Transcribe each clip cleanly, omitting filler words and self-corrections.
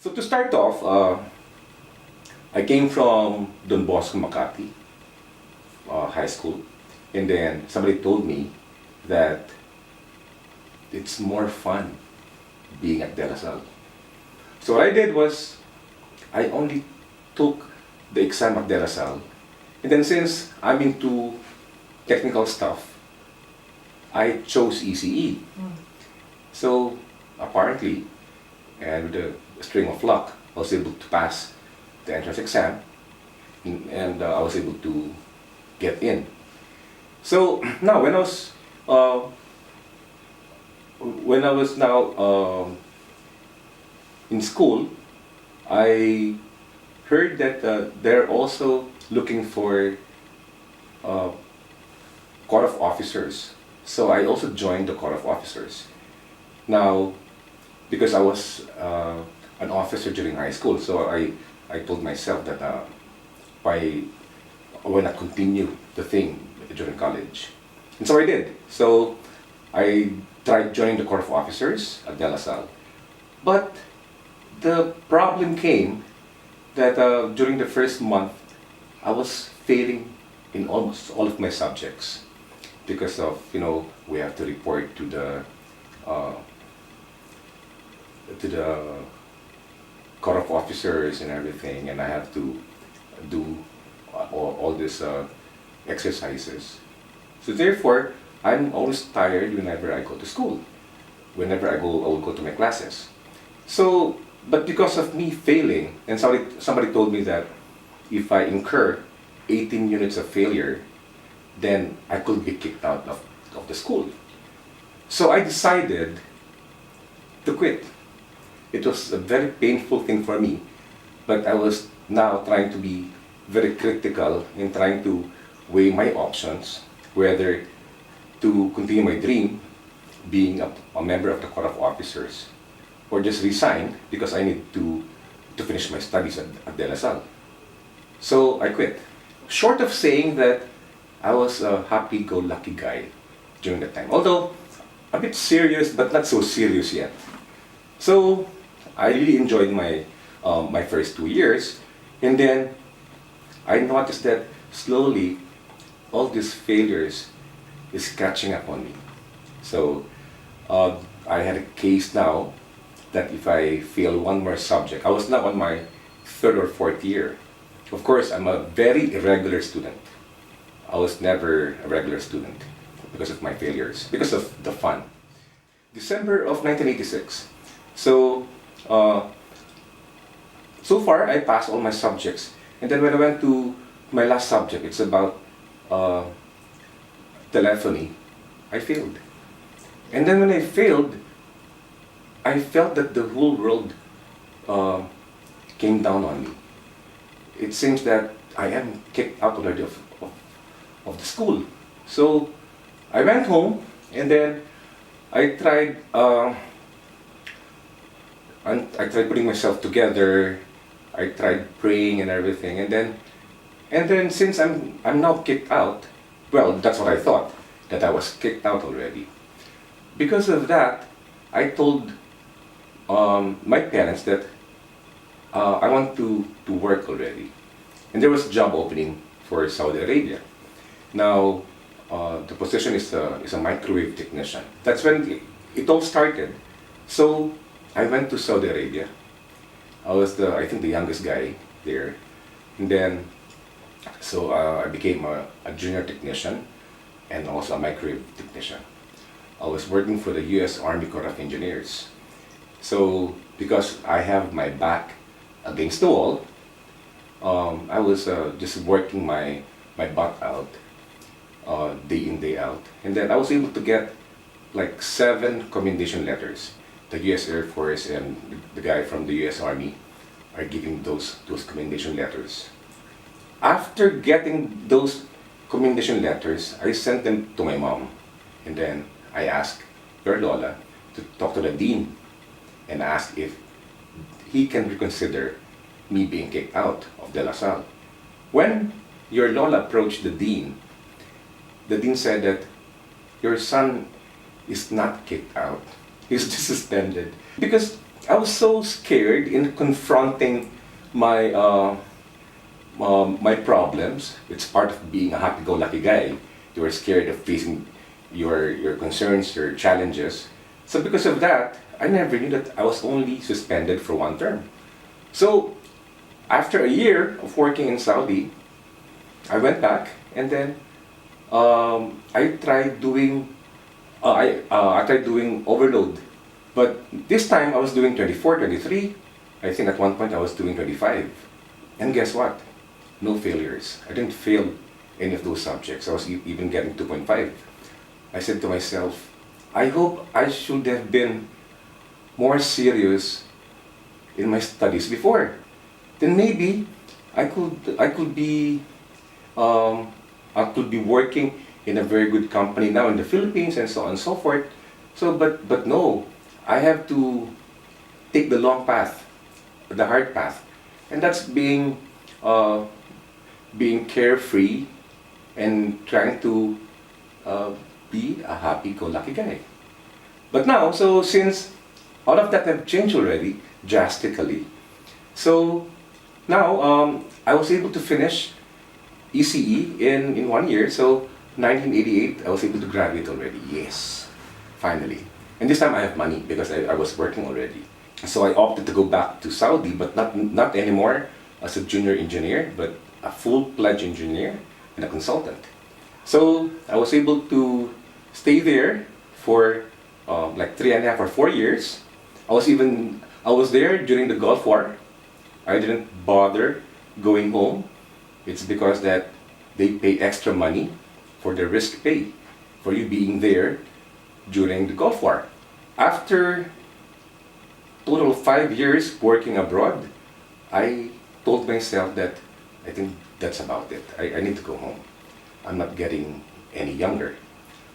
So to start off, I came from Don Bosco, Makati High School, and then somebody told me that it's more fun being at De La Salle. So what I did was I only took the exam at De La Salle, and then since I'm into technical stuff, I chose ECE. So apparently, and with a string of luck, I was able to pass the entrance exam, and I was able to get in. So now, when I was now in school, I heard that they're also looking for Corps of Officers. So I also joined the Corps of Officers. Now, because I was an officer during high school, so I told myself that why not continue the thing during college. And so I did. So I tried joining the Corps of Officers at De La Salle. But the problem came that during the first month, I was failing in almost all of my subjects because of, we have to report to the Corps of Officers and everything, and I have to do all these exercises. So therefore, I'm always tired whenever I go to school. Whenever I will go to my classes. So, but because of me failing, and somebody told me that if I incur 18 units of failure, then I could be kicked out of the school. So I decided to quit. It was a very painful thing for me, but I was now trying to be very critical in trying to weigh my options, whether to continue my dream, being a member of the Corps of Officers, or just resign because I need to finish my studies at De La Salle. So I quit. Short of saying that I was a happy-go-lucky guy during that time, although a bit serious but not so serious yet. So I really enjoyed my first 2 years, and then I noticed that slowly all these failures is catching up on me. So I had a case now that if I fail one more subject, I was now on my third or fourth year. Of course, I'm a very irregular student. I was never a regular student because of my failures, because of the fun. December of 1986. So, so far I passed all my subjects. And then when I went to my last subject, it's about telephony, I failed. And then when I failed, I felt that the whole world came down on me. It seems that I am kicked out already of the school. So I went home, and then I tried putting myself together. I tried praying and everything, and then since I'm now kicked out, well, that's what I thought, that I was kicked out already. Because of that, I told my parents that I want to work already. And there was a job opening for Saudi Arabia. Now, the position is a microwave technician. That's when it all started. So I went to Saudi Arabia. I was I think the youngest guy there. And then, so I became a junior technician and also a microwave technician. I was working for the U.S. Army Corps of Engineers. So because I have my back against the wall, I was just working my butt out, day in, day out. And then I was able to get like 7 commendation letters. The U.S. Air Force and the guy from the U.S. Army are giving those commendation letters. After getting those commendation letters, I sent them to my mom. And then I asked your Lola to talk to the dean and ask if he can reconsider me being kicked out of De La Salle. When your Lola approached the dean said that your son is not kicked out. He's just suspended. Because I was so scared in confronting my my problems. It's part of being a happy-go-lucky guy. You are scared of facing your concerns, your challenges. So because of that, I never knew that I was only suspended for one term. So after a year of working in Saudi, I went back and then I tried doing I tried doing overload, but this time I was doing 24, 23. I think at one point I was doing 25. And guess what? No failures. I didn't fail any of those subjects. I was even getting 2.5. I said to myself, I hope I should have been more serious in my studies before. Then maybe I could be working in a very good company now in the Philippines and so on and so forth. So but no, I have to take the long path, the hard path, and that's uh, being carefree and trying to uh, be a happy-go-lucky guy. But now, so since all of that have changed already drastically, so now I was able to finish ECE in 1 year. So 1988, I was able to graduate already. Yes, finally. And this time I have money because I was working already. So I opted to go back to Saudi, but not anymore as a junior engineer, but a full-fledged engineer and a consultant. So I was able to stay there for like 3.5 or 4 years. I was there during the Gulf War. I didn't bother going home. It's because that they pay extra money for the risk pay for you being there during the Gulf War. After total of 5 years working abroad, I told myself that I think that's about it. I need to go home. I'm not getting any younger.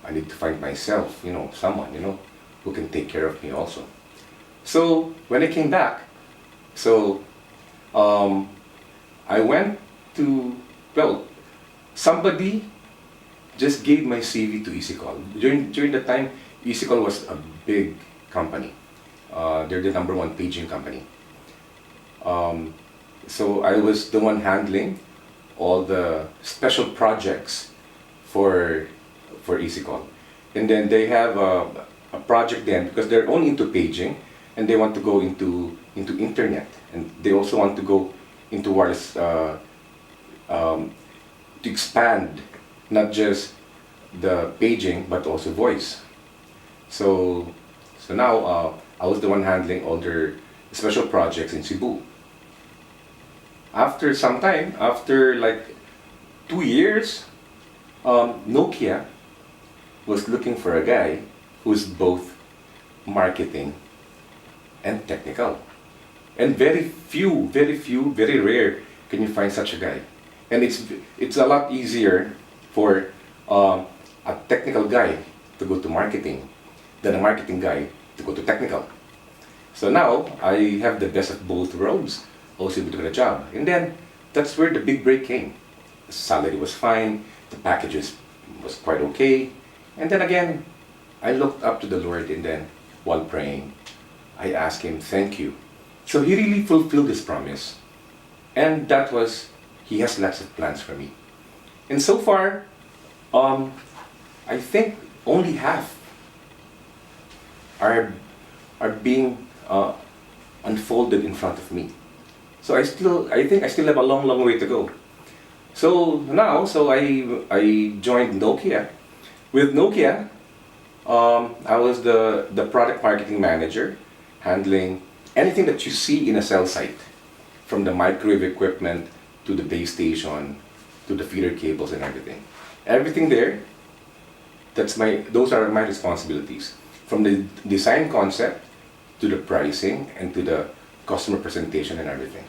I need to find myself, someone, who can take care of me also. So when I came back, so I went to, well, somebody just gave my CV to EasyCall. During the time, EasyCall was a big company. They're the #1 paging company. So I was the one handling all the special projects for EasyCall. And then they have a project then because they're only into paging and they want to go into internet, and they also want to go into wireless to expand not just the paging but also voice. So now I was the one handling all their special projects in Cebu. After some time, after like 2 years, Nokia was looking for a guy who's both marketing and technical. And very rare can you find such a guy. And it's a lot easier for a technical guy to go to marketing than a marketing guy to go to technical. So now I have the best of both worlds. I was able to get a job, and then that's where the big break came. The salary was fine, the packages was quite okay, and then again, I looked up to the Lord, and then while praying, I asked Him, "Thank you." So He really fulfilled His promise, and that was He has lots of plans for me. And so far, I think only half are being unfolded in front of me. So I think I still have a long way to go. So now, I joined Nokia. With Nokia, I was the product marketing manager, handling anything that you see in a cell site, from the microwave equipment to the base station to the feeder cables and everything. Everything there, those are my responsibilities. From the design concept to the pricing and to the customer presentation and everything.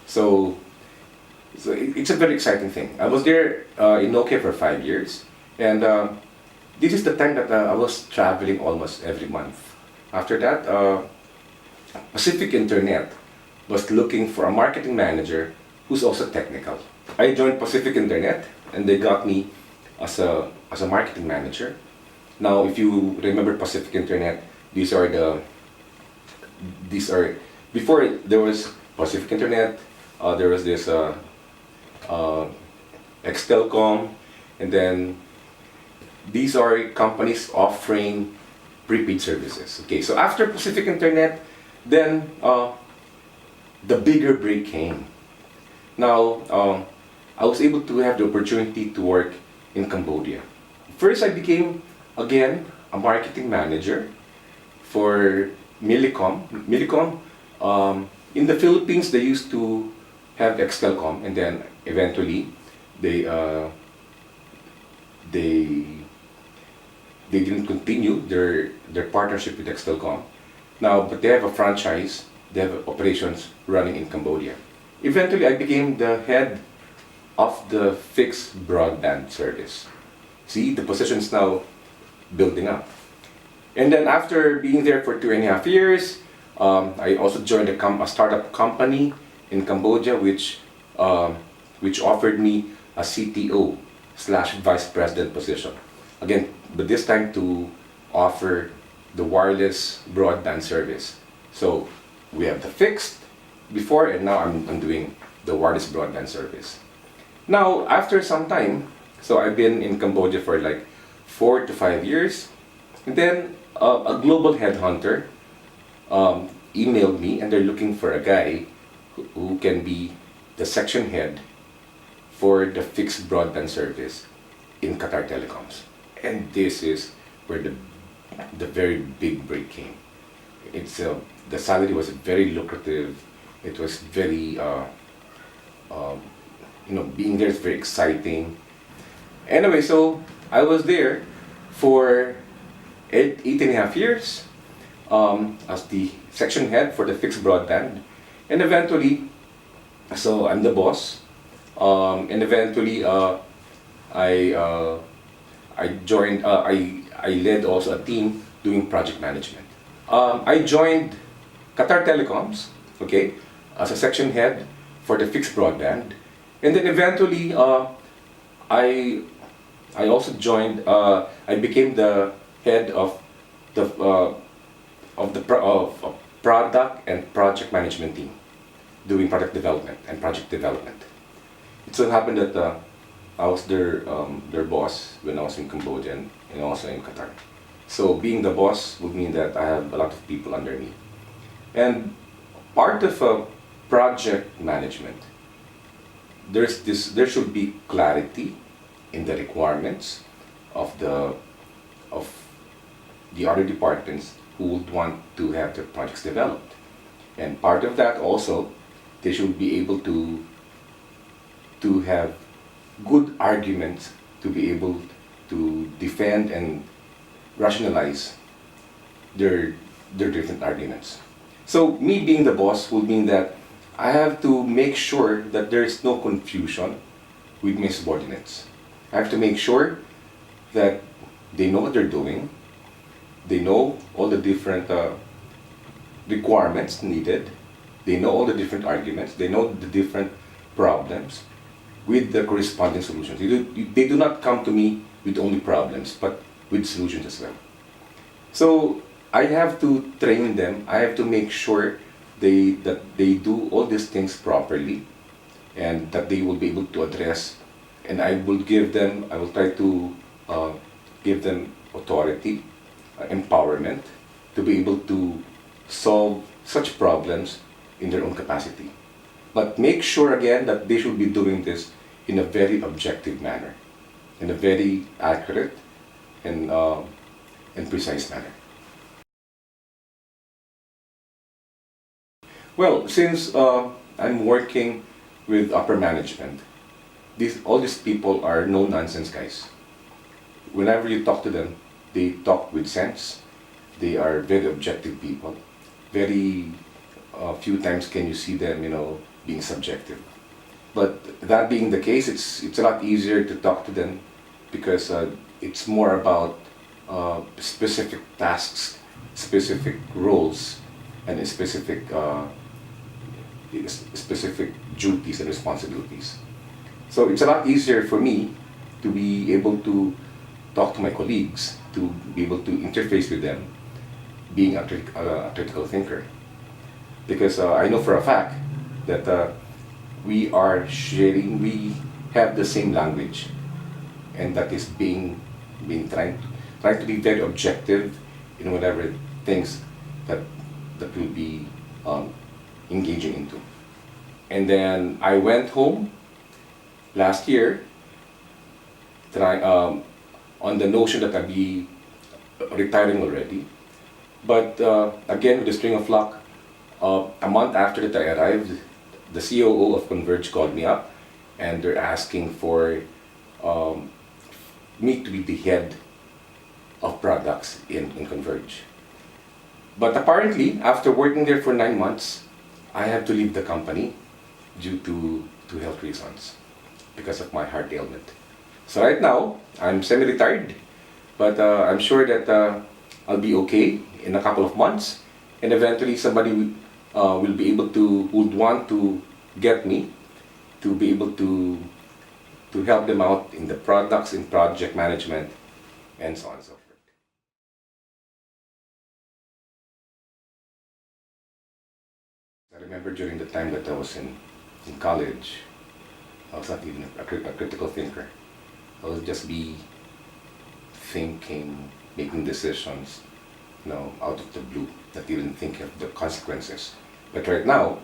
So it's a very exciting thing. I was there in Nokia for 5 years, and this is the time that I was traveling almost every month. After that, Pacific Internet was looking for a marketing manager who's also technical. I joined Pacific Internet, and they got me as a marketing manager. Now, if you remember Pacific Internet, these are these are, before there was Pacific Internet, there was this uh, Extelcom, and then these are companies offering prepaid services. Okay, so after Pacific Internet, then the bigger break came. Now, I was able to have the opportunity to work in Cambodia. First, I became again a marketing manager for Millicom. Millicom, in the Philippines, they used to have Extelcom, and then eventually they they they didn't continue their partnership with Extelcom. Now, but they have a franchise. They have operations running in Cambodia. Eventually, I became the head of the fixed broadband service. See, the position's now building up. And then after being there for 2.5 years, I also joined a startup company in Cambodia, which offered me a CTO slash vice president position. Again, but this time to offer the wireless broadband service. So we have the fixed before, and now I'm doing the wireless broadband service. Now, after some time, so I've been in Cambodia for like 4 to 5 years, and then a global headhunter emailed me, and they're looking for a guy who can be the section head for the fixed broadband service in Qatar Telecoms. And this is where the very big break came. It's the salary was very lucrative. It was very being there is very exciting. Anyway, so I was there for 8.5 years as the section head for the fixed broadband, and eventually, so I'm the boss, and eventually I joined. I led also a team doing project management. I joined Qatar Telecoms, okay, as a section head for the fixed broadband, and then eventually I also joined. I became the head of the product and project management team, doing product development and project development. It so happened that I was their boss when I was in Cambodia and also in Qatar. So being the boss would mean that I have a lot of people under me. And part of project management, there should be clarity in the requirements of the other departments who would want to have their projects developed. And part of that also, they should be able to have good arguments to be able to defend and rationalize their different arguments. So me being the boss will mean that I have to make sure that there is no confusion with my subordinates. I have to make sure that they know what they're doing, they know all the different requirements needed, they know all the different arguments, they know the different problems with the corresponding solutions. They do not come to me with only problems, but with solutions as well. So I have to train them. I have to make sure that they do all these things properly, and that they will be able to address. And I will try to give them authority, empowerment, to be able to solve such problems in their own capacity. But make sure again that they should be doing this in a very objective manner, in a very accurate and precise manner. Well, since I'm working with upper management, all these people are no-nonsense guys. Whenever you talk to them, they talk with sense. They are very objective people. Very few times can you see them, being subjective. But that being the case, it's a lot easier to talk to them because it's more about specific tasks, specific roles, and specific duties and responsibilities. So it's a lot easier for me to be able to talk to my colleagues, to be able to interface with them, being a critical thinker. because I know for a fact that we are sharing, we have the same language, and that is being trying to be very objective in whatever things that we'll be engaging into. And then I went home last year, try, on the notion that I'll be retiring already. But again, with the string of luck, a month after that I arrived, the COO of Converge called me up, and they're asking for me to be the head of products in Converge. But apparently, after working there for 9 months, I have to leave the company due to health reasons because of my heart ailment. So right now, I'm semi-retired, but I'm sure that I'll be okay in a couple of months, and eventually somebody will be able to, would want to get me to be able to help them out in the products, in project management, and so on and so forth. I remember during the time that I was in college, I was not even a critical thinker. I would just be thinking, making decisions, out of the blue, not even thinking of the consequences. But right now,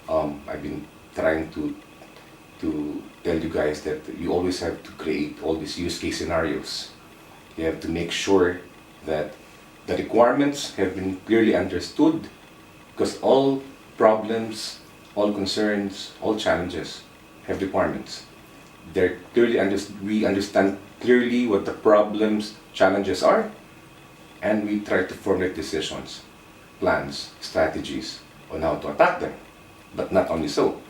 I've been trying to tell you guys that you always have to create all these use case scenarios. You have to make sure that the requirements have been clearly understood, because all problems, all concerns, all challenges have requirements. They're clearly we understand clearly what the problems, challenges are, and we try to formulate decisions, plans, strategies on how to attack them. But not only so,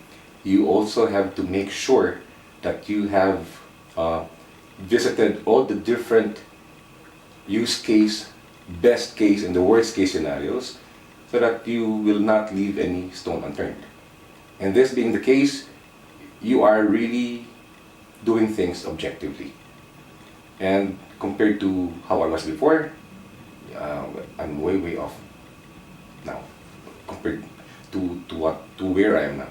you also have to make sure that you have visited all the different use case, best case, and the worst case scenarios, so that you will not leave any stone unturned. And this being the case, you are really doing things objectively. And compared to how I was before, I'm way off now compared to where I am now.